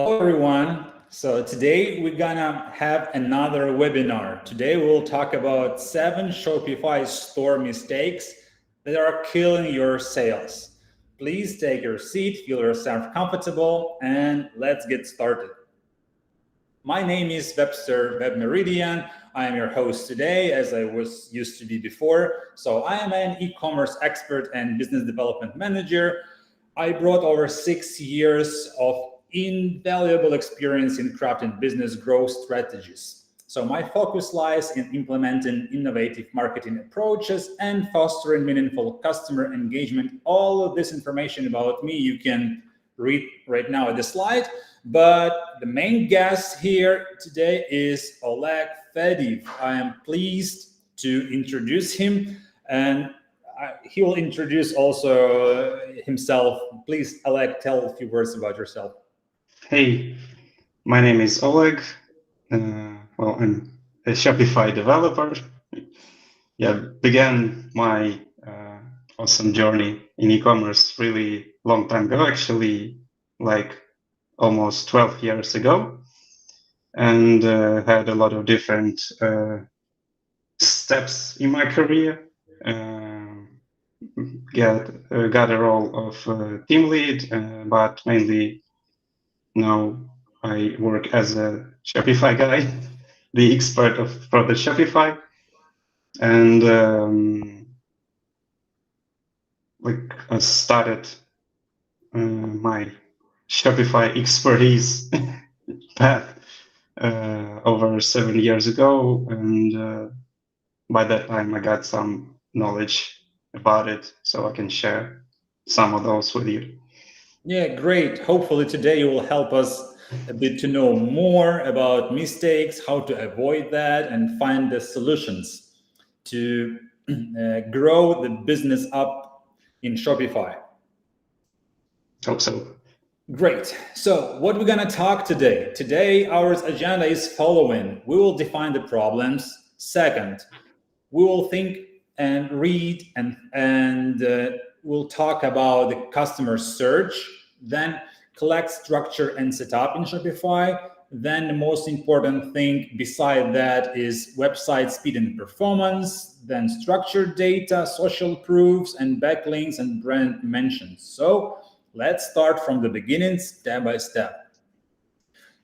Hello, everyone. So today we're gonna have another webinar. Today we'll talk about 7 Shopify store mistakes that are killing your sales. Please take your seat, feel yourself comfortable, and let's get started. My name is Webster Webmeridian. I am your host today, as I was used to be before. So I am an e-commerce expert and business development manager. I brought over 6 years of invaluable experience in crafting business growth strategies. So my focus lies in implementing innovative marketing approaches and fostering meaningful customer engagement. All of this information about me you can read right now at the slide. But the main guest here today is Oleg Fediv. I am pleased to introduce him, and he will introduce also himself. Please, Oleg, tell a few words about yourself. Hey, my name is Oleg. I'm a Shopify developer. Began my awesome journey in e-commerce really long time ago, actually, like almost 12 years ago, and had a lot of different steps in my career. Got a role of team lead, but mainly now I work as a Shopify guy, the expert for the Shopify, and I started my Shopify expertise path over 7 years ago, and by that time I got some knowledge about it, so I can share some of those with you. Yeah, great. Hopefully today you will help us a bit to know more about mistakes, how to avoid that, and find the solutions to grow the business up in Shopify. Hope so. Great. So what we're going to talk today. Today, our agenda is following. We will define the problems. Second, we will think and read and we'll talk about the customer search, then collect, structure, and set up in Shopify. Then the most important thing beside that is website speed and performance, then structured data, social proofs, and backlinks and brand mentions. So let's start from the beginning, step by step.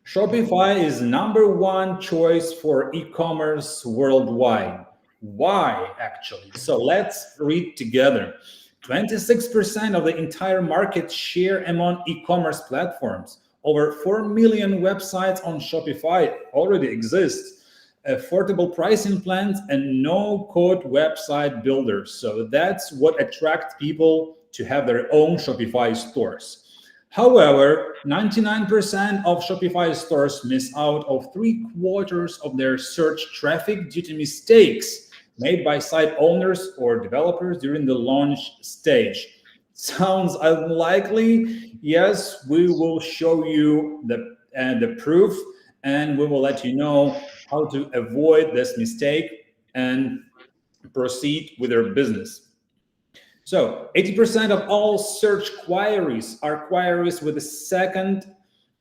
Shopify is #1 choice for e-commerce worldwide. Why, actually? So let's read together. 26% of the entire market share among e-commerce platforms. Over 4 million websites on Shopify already exist. Affordable pricing plans and no-code website builders. So that's what attracts people to have their own Shopify stores. However, 99% of Shopify stores miss out of 3/4 of their search traffic due to mistakes made by site owners or developers during the launch stage. Sounds unlikely? Yes, we will show you the proof, and we will let you know how to avoid this mistake and proceed with your business. So 80% of all search queries are queries with a second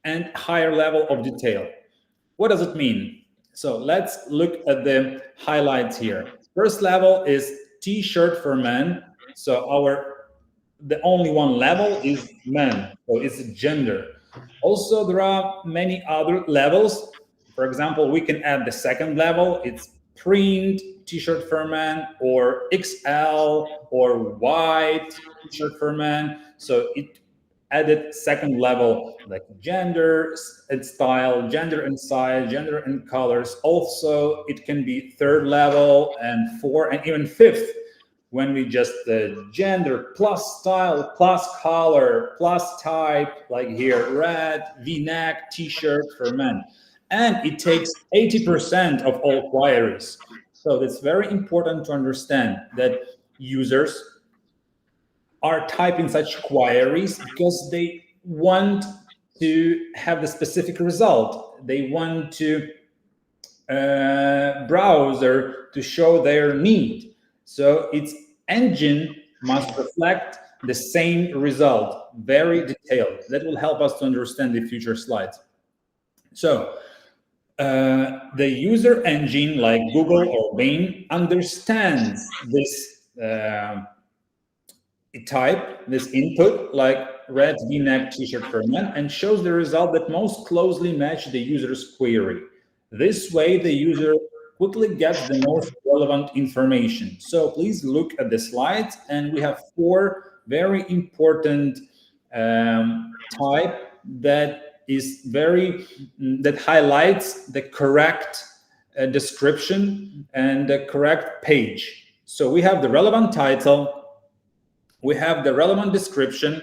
and higher level of detail. What does it mean? So let's look at the highlights here. First level is t-shirt for men. So the only one level is men, so it's gender. Also, there are many other levels. For example, we can add the second level. It's print t-shirt for men, or XL, or white t-shirt for men. So it added second level, like gender and style, gender and size, gender and colors. Also, it can be third level and fourth and even fifth, when we just gender plus style plus color plus type, like here, red v-neck t-shirt for men. And it takes 80% of all queries. So it's very important to understand that users are typing such queries because they want to have the specific result. They want to browser to show their need. So its engine must reflect the same result, very detailed. That will help us to understand the future slides. So the user engine like Google or Bing understands this type, this input, like red V-neck t-shirt for men, and shows the result that most closely match the user's query. This way, the user quickly gets the most relevant information. So please look at the slides, and we have 4 very important type that highlights the correct description and the correct page. So we have the relevant title, we have the relevant description.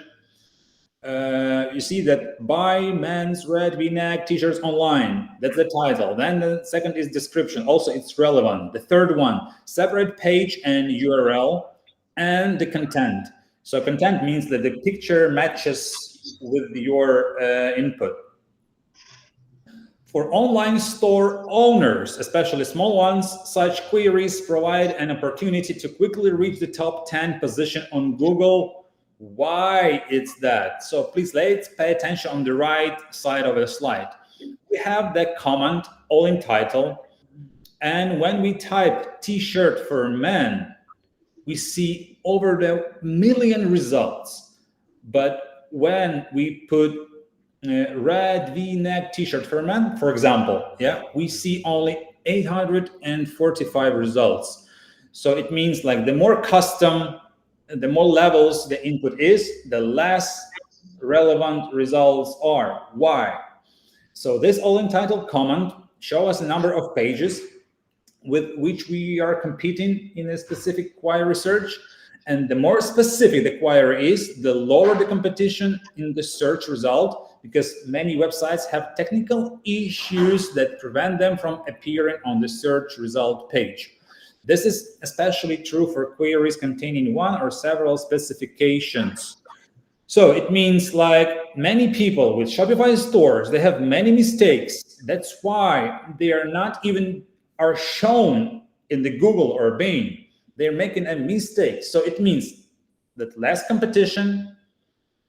You see that buy men's red V-neck t-shirts online. That's the title. Then the second is description. Also, it's relevant. The third one, separate page and URL, and the content. So content means that the picture matches with your input. For online store owners, especially small ones, such queries provide an opportunity to quickly reach the top 10 position on Google. Why it's that? So please let's pay attention on the right side of the slide. We have the comment all in title. And when we type t-shirt for men, we see over the million results. But when we put red V-neck t-shirt for men, for example, we see only 845 results. So it means like the more custom, the more levels the input is, the less relevant results are. Why? So this all entitled comment show us a number of pages with which we are competing in a specific query search. And the more specific the query is, the lower the competition in the search result, because many websites have technical issues that prevent them from appearing on the search result page. This is especially true for queries containing one or several specifications. So it means like many people with Shopify stores, they have many mistakes. That's why they are not even are shown in the Google or Bing. They're making a mistake. So it means that less competition,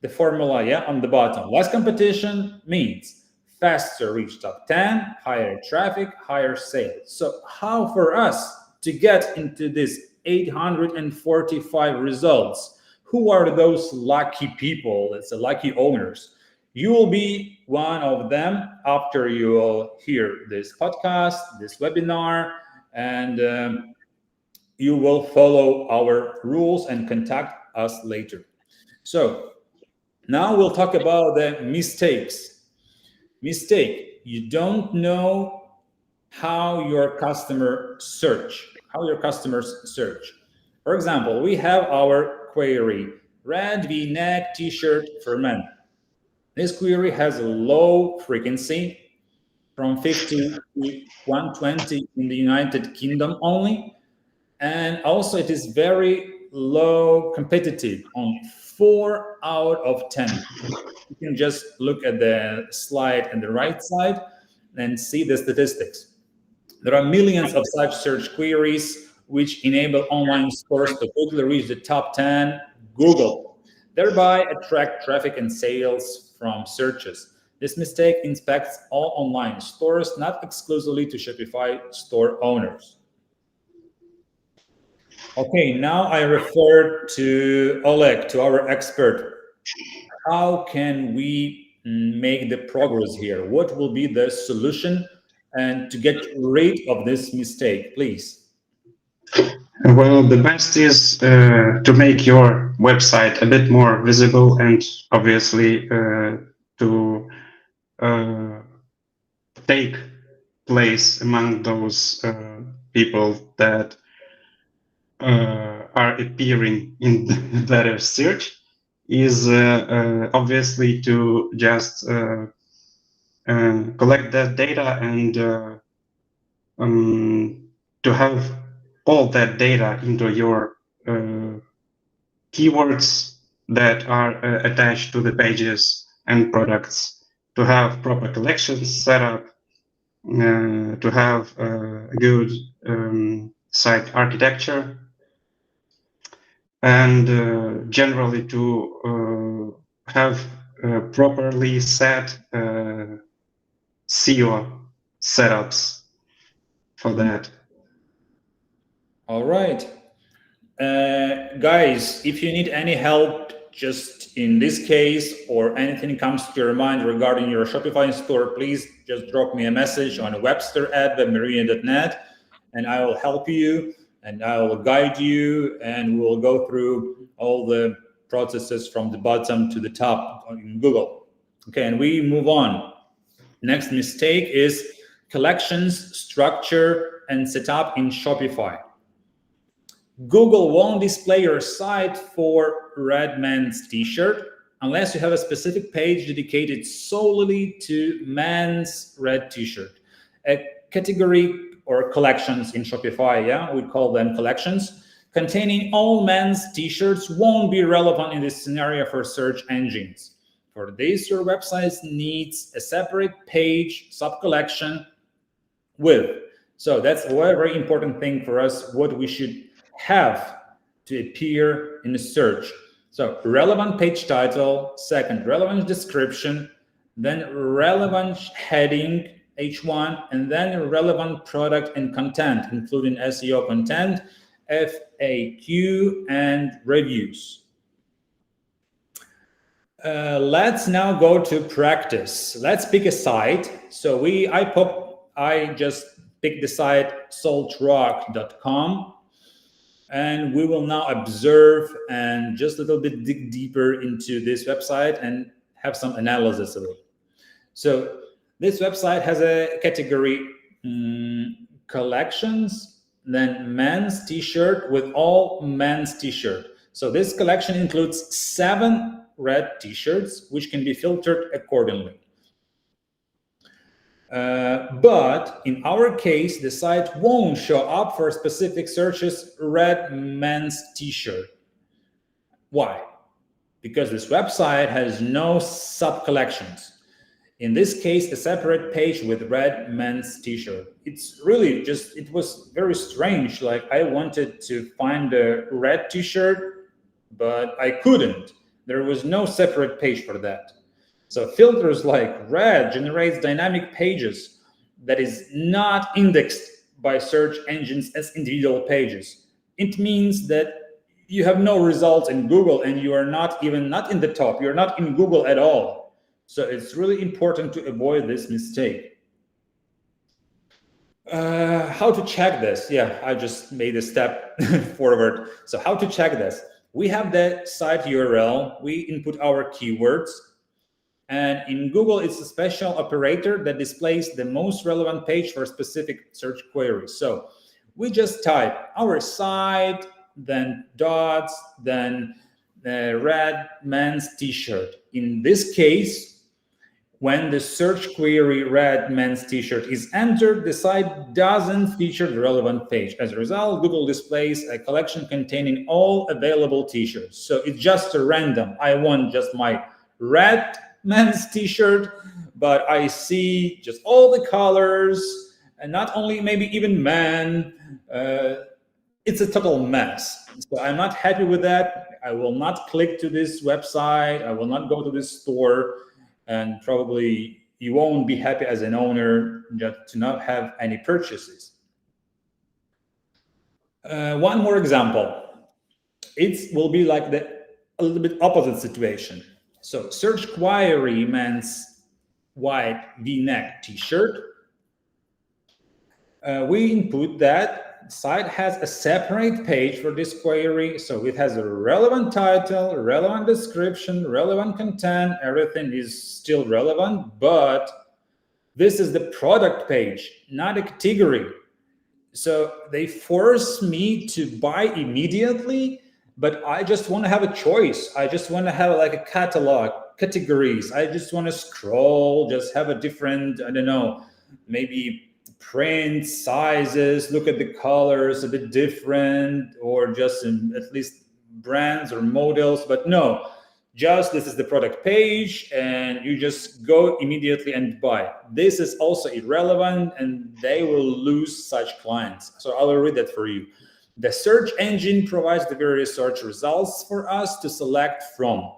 the formula on the bottom, less competition means faster reach top 10, higher traffic, higher sales. So how for us to get into this 845 results? Who are those lucky people? It's the lucky owners. You will be one of them after you will hear this podcast, this webinar, and you will follow our rules and contact us later. So now we'll talk about the mistakes. Mistake, you don't know how your customers search. For example, we have our query, red V-neck t-shirt for men. This query has a low frequency from 50 to 120 in the United Kingdom only. And also it is very low competitive on 4 out of 10. You can just look at the slide on the right side and see the statistics. There are millions of such search queries which enable online stores to quickly reach the top 10 Google, thereby attract traffic and sales from searches. This mistake impacts all online stores, not exclusively to Shopify store owners. Okay, now I refer to Oleg, to our expert. How can we make the progress here? What will be the solution and to get rid of this mistake, please? Well, the best is to make your website a bit more visible and obviously to take place among those people that are appearing in that search is obviously to just collect that data and to have all that data into your keywords that are attached to the pages and products, to have proper collections set up, to have a good site architecture, and generally to have properly set SEO setups for that. All right. Guys, if you need any help just in this case or anything comes to your mind regarding your Shopify store, please just drop me a message on webster@webmeridian.net and I will help you and I will guide you and we'll go through all the processes from the bottom to the top in Google. Okay, and we move on. Next mistake is collections, structure, and setup in Shopify. Google won't display your site for red men's t-shirt unless you have a specific page dedicated solely to men's red t-shirt. A category or collections in Shopify, yeah, we call them collections, containing all men's t-shirts won't be relevant in this scenario for search engines. For this, your website needs a separate page sub-collection with. So that's a very important thing for us, what we should have to appear in the search. So relevant page title, second, relevant description, then relevant heading, H1, and then relevant product and content, including SEO content, FAQ, and reviews. Let's now go to practice. Let's pick a site. So I just picked the site saltrock.com. And we will now observe and just a little bit dig deeper into this website and have some analysis of it. So this website has a category collections, then men's t-shirt with all men's t-shirt. So this collection includes 7 red t-shirts, which can be filtered accordingly. But in our case, the site won't show up for specific searches red men's t-shirt. Why? Because this website has no sub-collections. In this case, a separate page with red men's t-shirt. It's really just, it was very strange. Like I wanted to find a red t-shirt, but I couldn't. There was no separate page for that. So filters like red generates dynamic pages that is not indexed by search engines as individual pages. It means that you have no results in Google and you are not in the top. You're not in Google at all. So it's really important to avoid this mistake. How to check this? Yeah, I just made a step forward. So how to check this? We have the site URL. We input our keywords. And in Google, it's a special operator that displays the most relevant page for specific search queries. So we just type our site, then dots, then red men's t-shirt. In this case, when the search query red men's t-shirt is entered, the site doesn't feature the relevant page. As a result, Google displays a collection containing all available t-shirts. So it's just a random. I want just my red men's t-shirt, but I see just all the colors and not only maybe even men. It's a total mess. So I'm not happy with that. I will not click to this website. I will not go to this store, and probably you won't be happy as an owner just to not have any purchases. One more example. It will be like a little bit opposite situation. So search query men's white V-neck t-shirt. We input that. Site has a separate page for this query. So it has a relevant title, relevant description, relevant content. Everything is still relevant, but this is the product page, not a category. So they force me to buy immediately, but I just want to have a choice. I just want to have like a catalog, categories. I just want to scroll, just have a different, I don't know, maybe print sizes, look at the colors a bit different, or just at least brands or models. But no, just this is the product page and you just go immediately and buy. This is also irrelevant and they will lose such clients. So I will read that for you. The search engine provides the various search results for us to select from.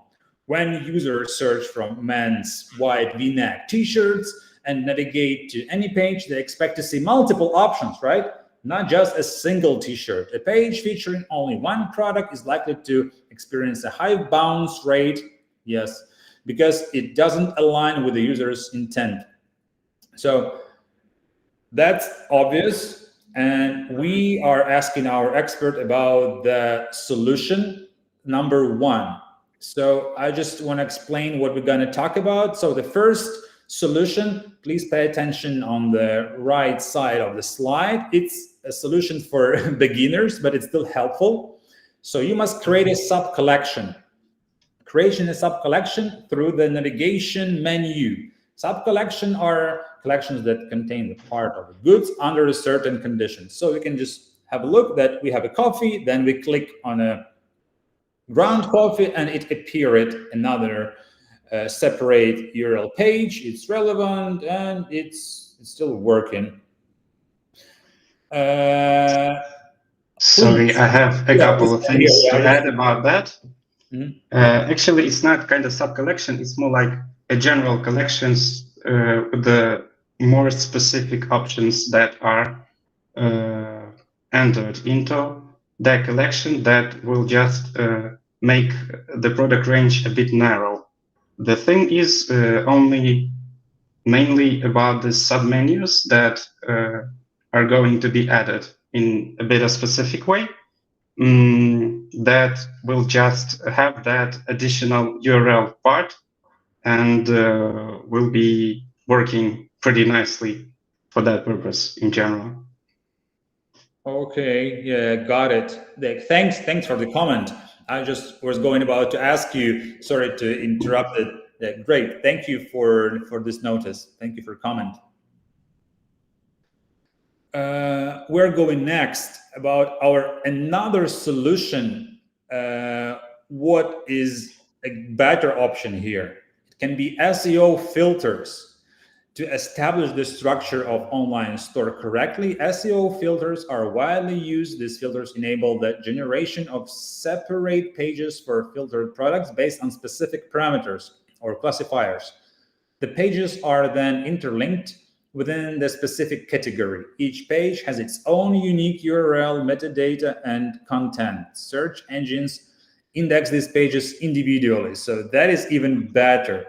When users search from men's white V-neck t-shirts and navigate to any page, they expect to see multiple options, right? Not just a single t-shirt. A page featuring only one product is likely to experience a high bounce rate, yes, because it doesn't align with the user's intent. So that's obvious. And we are asking our expert about the solution number one. So I just want to explain what we're going to talk about. So the first solution, please pay attention on the right side of the slide. It's a solution for beginners, but it's still helpful. So you must create a sub-collection. Creation a sub-collection through the navigation menu. Sub-collection are collections that contain the part of the goods under a certain condition. So we can just have a look that we have a coffee, then we click on a ground coffee and it appeared another separate URL page. It's relevant and it's still working. Sorry, I have a couple of things to add about that. Actually, it's not kind of sub-collection. It's more like a general collections with the more specific options that are entered into that collection that will just make the product range a bit narrow. The thing is only mainly about the submenus that are going to be added in a bit of specific way. That will just have that additional URL part and will be working pretty nicely for that purpose in general. Okay, yeah, got it. Thanks for the comment. I just was going about to ask you, sorry to interrupt it. Great, thank you for this notice. Thank you for comment. We're going next about our another solution. What is a better option here? It can be SEO filters. To establish the structure of online store correctly, SEO filters are widely used. These filters enable the generation of separate pages for filtered products based on specific parameters or classifiers. The pages are then interlinked within the specific category. Each page has its own unique URL, metadata, and content. Search engines index these pages individually, so that is even better.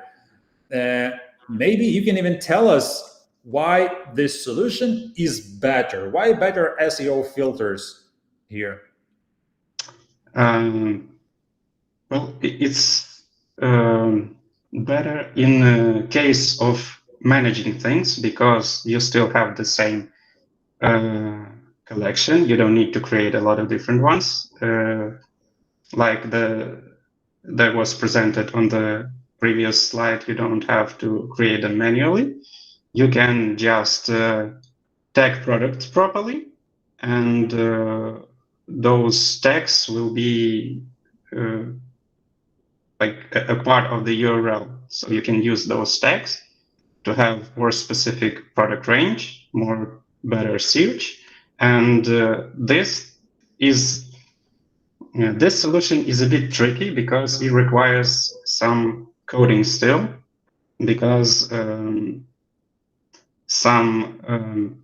Maybe you can even tell us why this solution is better. Why better SEO filters here? Well, it's better in the case of managing things because you still have the same collection. You don't need to create a lot of different ones, like that was presented on the previous slide. You don't have to create them manually. You can just tag products properly, and those tags will be like a part of the URL. So you can use those tags to have more specific product range, more better search. And this solution is a bit tricky because it requires some coding still, because some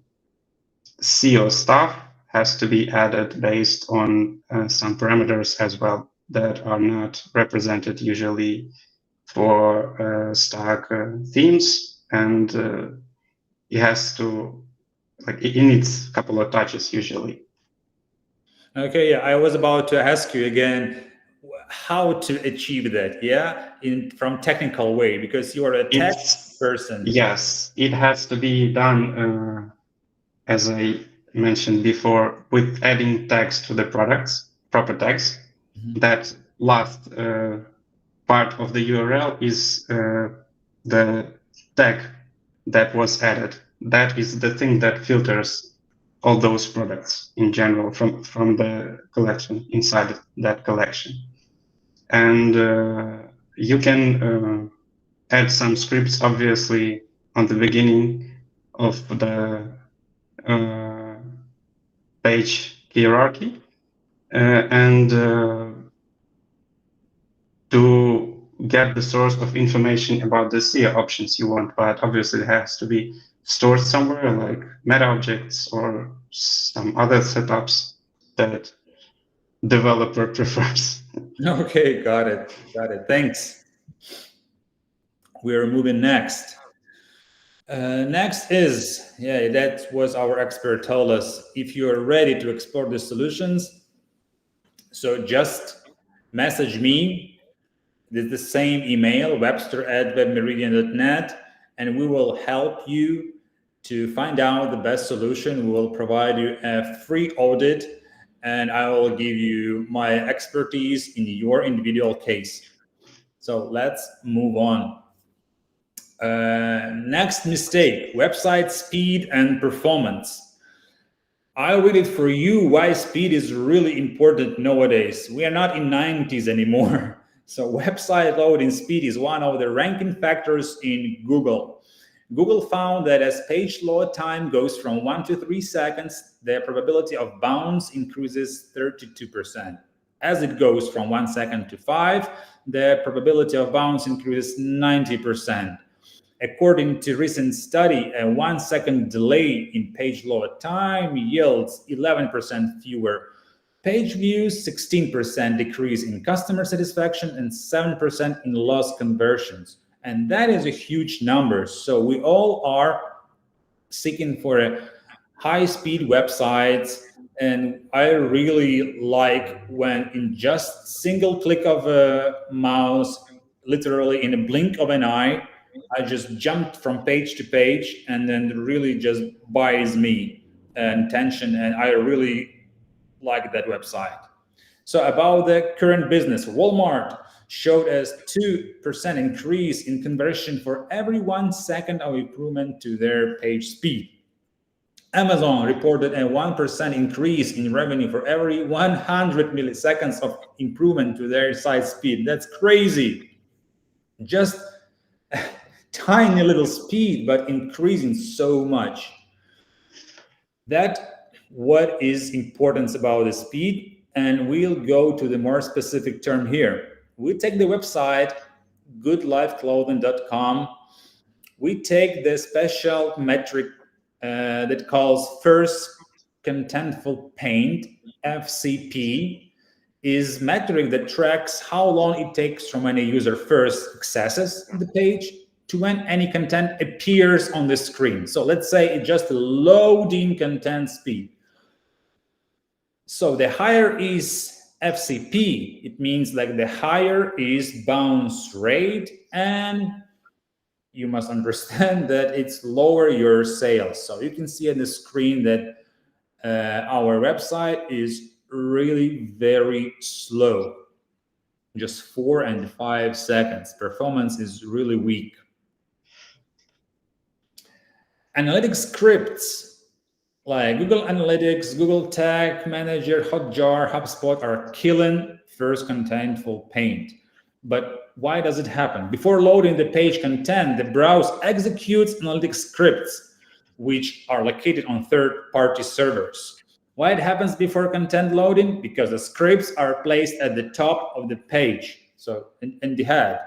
SEO stuff has to be added based on some parameters as well that are not represented usually for stock themes, and it has to, like, it needs a couple of touches usually. Okay, yeah, I was about to ask you again how to achieve that, from technical way, because you are a tech person. Yes, it has to be done, as I mentioned before, with adding tags to the products, proper tags. That last part of the URL is the tag that was added. That is the thing that filters all those products in general from the collection, inside that collection. And you can add some scripts, obviously, on the beginning of the page hierarchy, and to get the source of information about the SEO options you want, but obviously it has to be stored somewhere, like meta objects or some other setups that developer prefers. Okay, got it. Thanks. We're moving next. Next is, that was our expert told us, if you're ready to explore the solutions, so just message me, the same email, webster@webmeridian.net, and we will help you to find out the best solution. We will provide you a free audit, and I will give you my expertise in your individual case. So let's move on. Next mistake, website speed and performance. I'll read it for you why speed is really important nowadays. We are not in 90s anymore. So website loading speed is one of the ranking factors in Google. Google found that as page load time goes from 1 to 3 seconds, the probability of bounce increases 32%. As it goes from 1 second to 5, the probability of bounce increases 90%. According to recent study, a 1 second delay in page load time yields 11% fewer page views, 16% decrease in customer satisfaction, and 7% in lost conversions. And that is a huge number. So we all are seeking for a high-speed websites, and I really like when in just single click of a mouse, literally in a blink of an eye, I just jumped from page to page, and then really just buys me attention, and I really like that website. So about the current business, Walmart showed us 2% increase in conversion for every 1 second of improvement to their page speed. Amazon reported a 1% increase in revenue for every 100 milliseconds of improvement to their site speed. That's crazy. Just tiny little speed, but increasing so much. That what is important about the speed, and we'll go to the more specific term here. We take the website goodlifeclothing.com. We take the special metric that calls first contentful paint, FCP, is metric that tracks how long it takes from when a user first accesses the page to when any content appears on the screen. So let's say it's just loading content speed. So the higher is FCP, it means like the higher is bounce rate, and you must understand that it's lower your sales. So you can see on the screen that our website is really very slow, just 4 and 5 seconds. Performance is really weak. Analytics scripts like Google Analytics, Google Tag Manager, Hotjar, HubSpot are killing first contentful paint. But why does it happen? Before loading the page content, the browser executes analytics scripts, which are located on third-party servers. Why it happens before content loading? Because the scripts are placed at the top of the page, so in the head.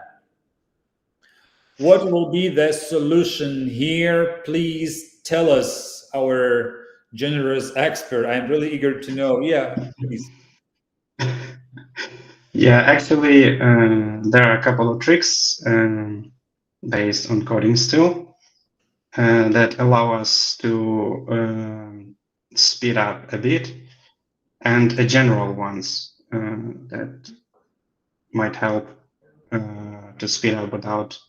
What will be the solution here? Please tell us, our generous expert. I'm really eager to know. Yeah, please. Yeah, actually, there are a couple of tricks based on coding still that allow us to speed up a bit, and general ones that might help to speed up without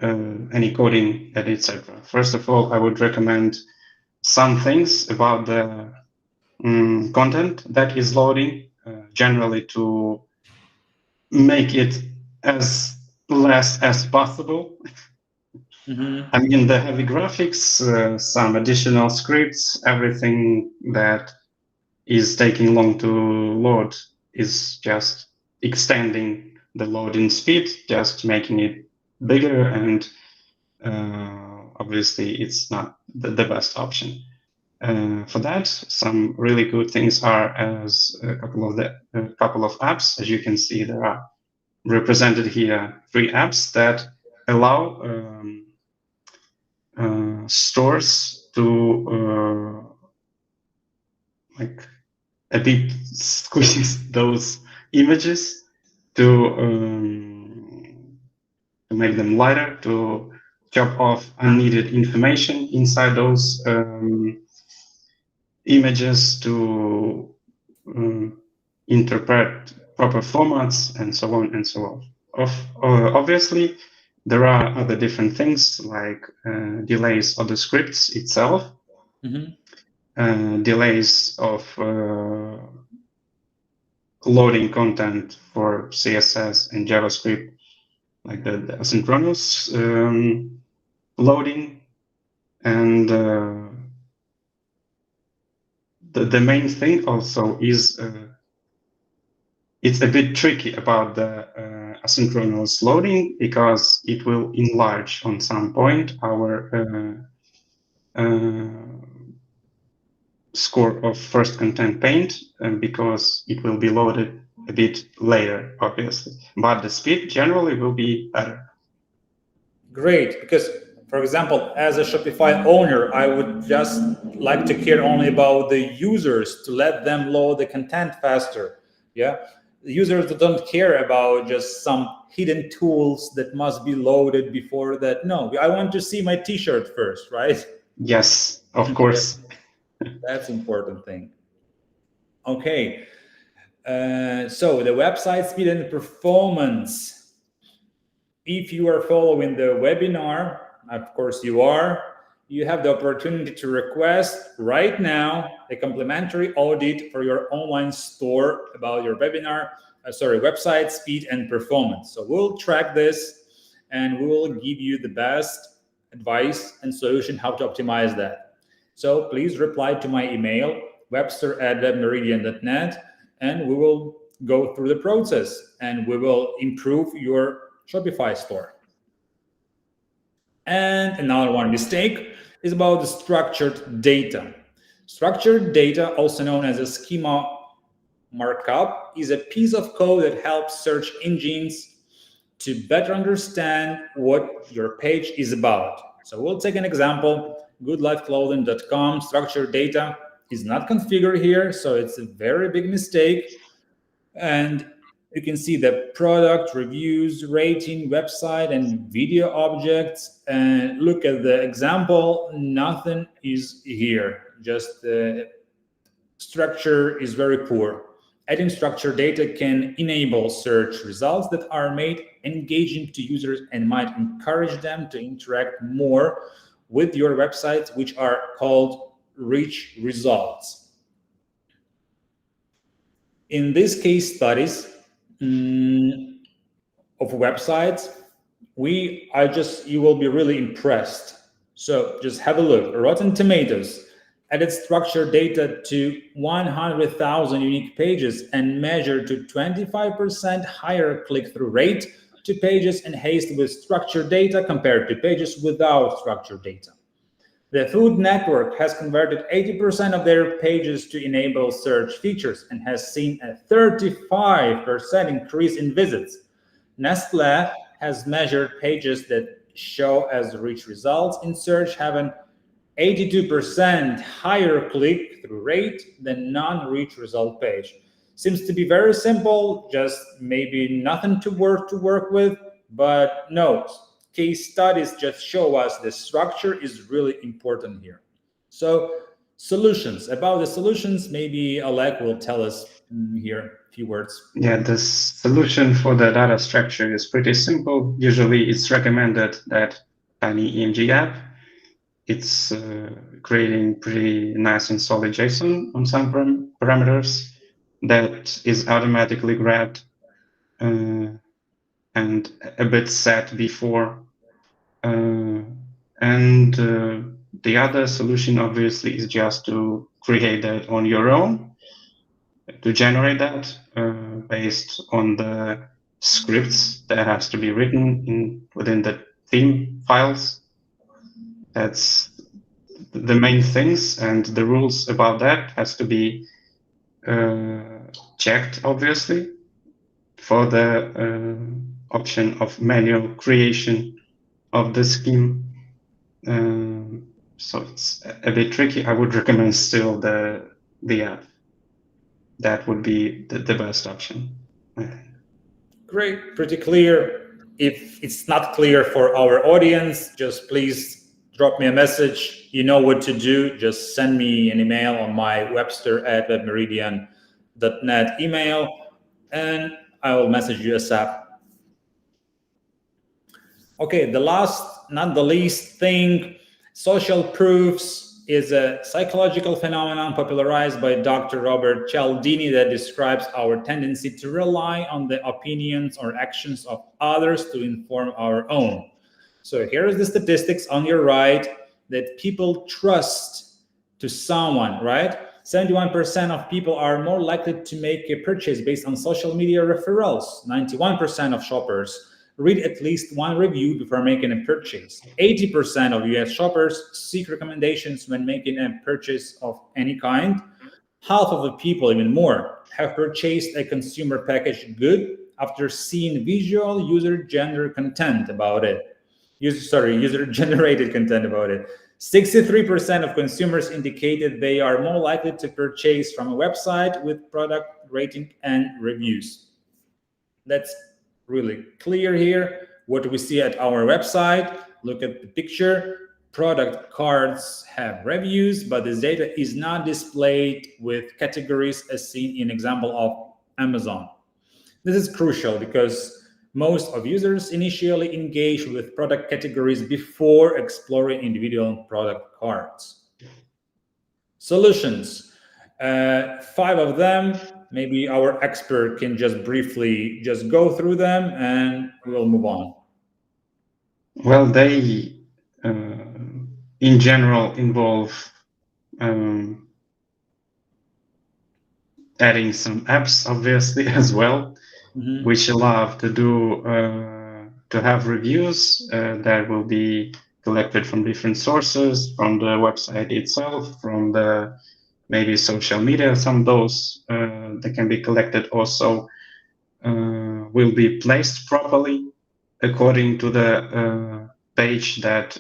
any coding, etc. First of all, I would recommend some things about the content that is loading, generally to make it as less as possible. I mean, the heavy graphics, some additional scripts, everything that is taking long to load is just extending the loading speed, just making it bigger, and obviously it's not the best option. For that, some really good things are as a couple of apps. As you can see, there are represented here 3 apps that allow stores to like a bit squeeze those images to make them lighter, to chop off unneeded information inside those images, to interpret proper formats, and so on and so on. Obviously, there are other different things like delays of the scripts itself, delays of loading content for CSS and JavaScript, like the asynchronous loading, and the main thing also is it's a bit tricky about the asynchronous loading, because it will enlarge on some point our score of first content paint, because it will be loaded a bit later, obviously. But the speed generally will be better. Great, because for example, as a Shopify owner, I would just like to care only about the users, to let them load the content faster. Yeah, the users don't care about just some hidden tools that must be loaded before that. No, I want to see my T-shirt first, right? Yes, of course. That's important thing. Okay, so the website speed and performance. If you are following the webinar, of course you are, you have the opportunity to request right now a complimentary audit for your online store about your website speed and performance. So we'll track this and we will give you the best advice and solution how to optimize that. So please reply to my email, webster@webmeridian.net, and we will go through the process and we will improve your Shopify store. And another one mistake is about the structured data. Structured data, also known as a schema markup, is a piece of code that helps search engines to better understand what your page is about. So we'll take an example, goodlifeclothing.com. Structured data is not configured here, so it's a very big mistake. And you can see the product, reviews, rating, website, and video objects. And look at the example, nothing is here. Just the structure is very poor. Adding structured data can enable search results that are made engaging to users and might encourage them to interact more with your website, which are called rich results. In these case studies of websites, you will be really impressed. So just have a look. Rotten Tomatoes added structured data to 100,000 unique pages and measured to 25% higher click-through rate to pages enhanced with structured data compared to pages without structured data. The Food Network has converted 80% of their pages to enable search features and has seen a 35% increase in visits. Nestle has measured pages that show as rich results in search have an 82% higher click-through rate than non-rich result page. Seems to be very simple, just maybe nothing to work with, but no. Case studies just show us the structure is really important here. So solutions. About the solutions, maybe Oleg will tell us here a few words. Yeah, the solution for the data structure is pretty simple. Usually it's recommended that tiny EMG app, it's creating pretty nice and solid JSON on some parameters that is automatically grabbed and a bit set before. And the other solution, obviously, is just to create that on your own, to generate that based on the scripts that has to be written within the theme files. That's the main things, and the rules about that has to be checked, obviously, for the option of manual creation of the scheme. So it's a bit tricky. I would recommend still the app. That would be the best option, I think. Great, pretty clear. If it's not clear for our audience, just please drop me a message. You know what to do. Just send me an email on my webster@webmeridian.net email, and I will message you ASAP. Okay, the last, not the least thing, social proofs is a psychological phenomenon popularized by Dr. Robert Cialdini that describes our tendency to rely on the opinions or actions of others to inform our own. So here's the statistics on your right that people trust to someone, right? 71% of people are more likely to make a purchase based on social media referrals. 91% of shoppers read at least one review before making a purchase. 80% of US shoppers seek recommendations when making a purchase of any kind. Half of the people, even more, have purchased a consumer packaged good after seeing visual user-generated content about it. User-generated content about it. 63% of consumers indicated they are more likely to purchase from a website with product rating and reviews. That's really clear here. What we see at our website, look at the picture. Product cards have reviews, but this data is not displayed with categories as seen in example of Amazon. This is crucial because most of users initially engage with product categories before exploring individual product cards. Solutions. 5 of them. Maybe our expert can just briefly just go through them and we'll move on. Well, they in general involve adding some apps, obviously, as well, which allow to have reviews that will be collected from different sources, from the website itself, from the maybe social media. Some of those that can be collected also will be placed properly according to the page that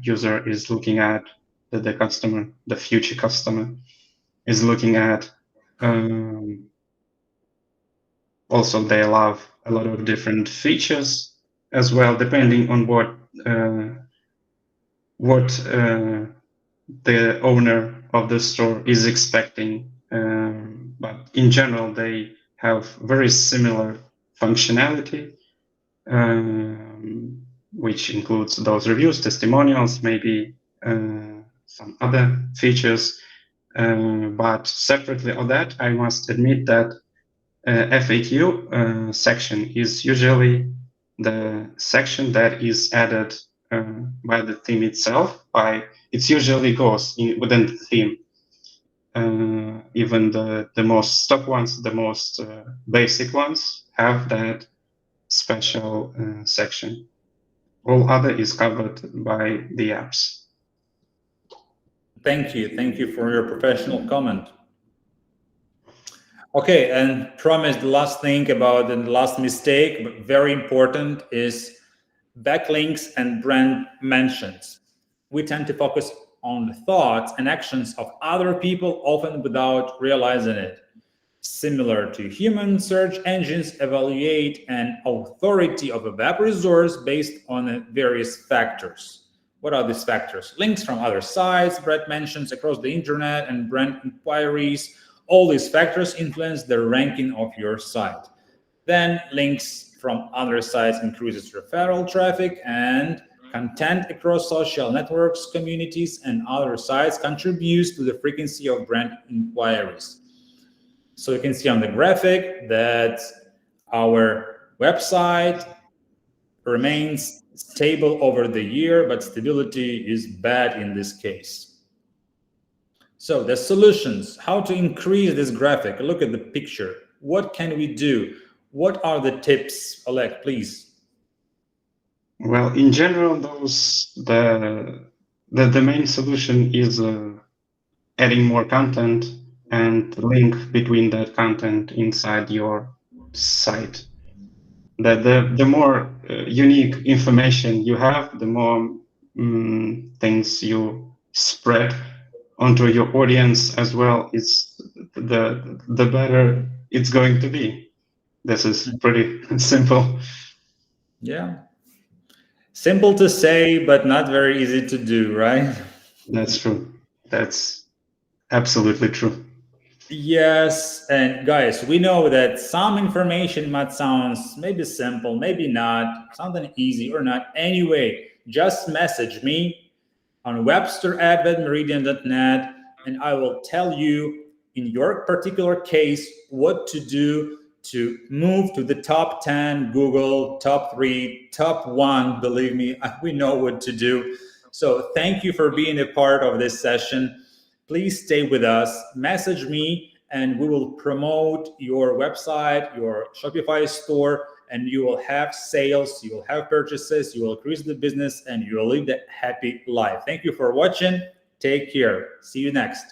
user is looking at, that the customer, the future customer, is looking at. Also, they allow a lot of different features as well, depending on what the owner of the store is expecting. But in general, they have very similar functionality, which includes those reviews, testimonials, maybe some other features. But separately on that, I must admit that FAQ section is usually the section that is added by the theme itself. It usually goes within the theme. Even the most stock ones, the most basic ones, have that special section. All other is covered by the apps. Thank you for your professional comment. Okay, and promise the last thing about the last mistake, but very important, is backlinks and brand mentions. We tend to focus on the thoughts and actions of other people, often without realizing it. Similar to human search engines evaluate an authority of a web resource based on various factors. What are these factors? Links from other sites, brand mentions across the internet, and brand inquiries. All these factors influence the ranking of your site. Then links from other sites increases referral traffic, and content across social networks, communities, and other sites contributes to the frequency of brand inquiries. So you can see on the graphic that our website remains stable over the year, but stability is bad in this case. So the solutions, how to increase this graphic. Look at the picture. What can we do? What are the tips? Oleg, please. Well, in general, the the main solution is adding more content and link between that content inside your site. The more unique information you have, the more things you spread onto your audience as well, is the better it's going to be. This is pretty simple. Yeah. Simple to say, but not very easy to do, right? That's true. That's absolutely true. Yes, and guys, we know that some information might sound maybe simple, maybe not, something easy or not. Anyway, just message me on webster@webmeridian.net, and I will tell you in your particular case what to do to move to the top 10 Google, top 3, top 1. Believe me, we know what to do. So thank you for being a part of this session. Please stay with us, message me, and we will promote your website, your Shopify store, and you will have sales, you will have purchases, you will increase the business, and you will live a happy life. Thank you for watching. Take care. See you next.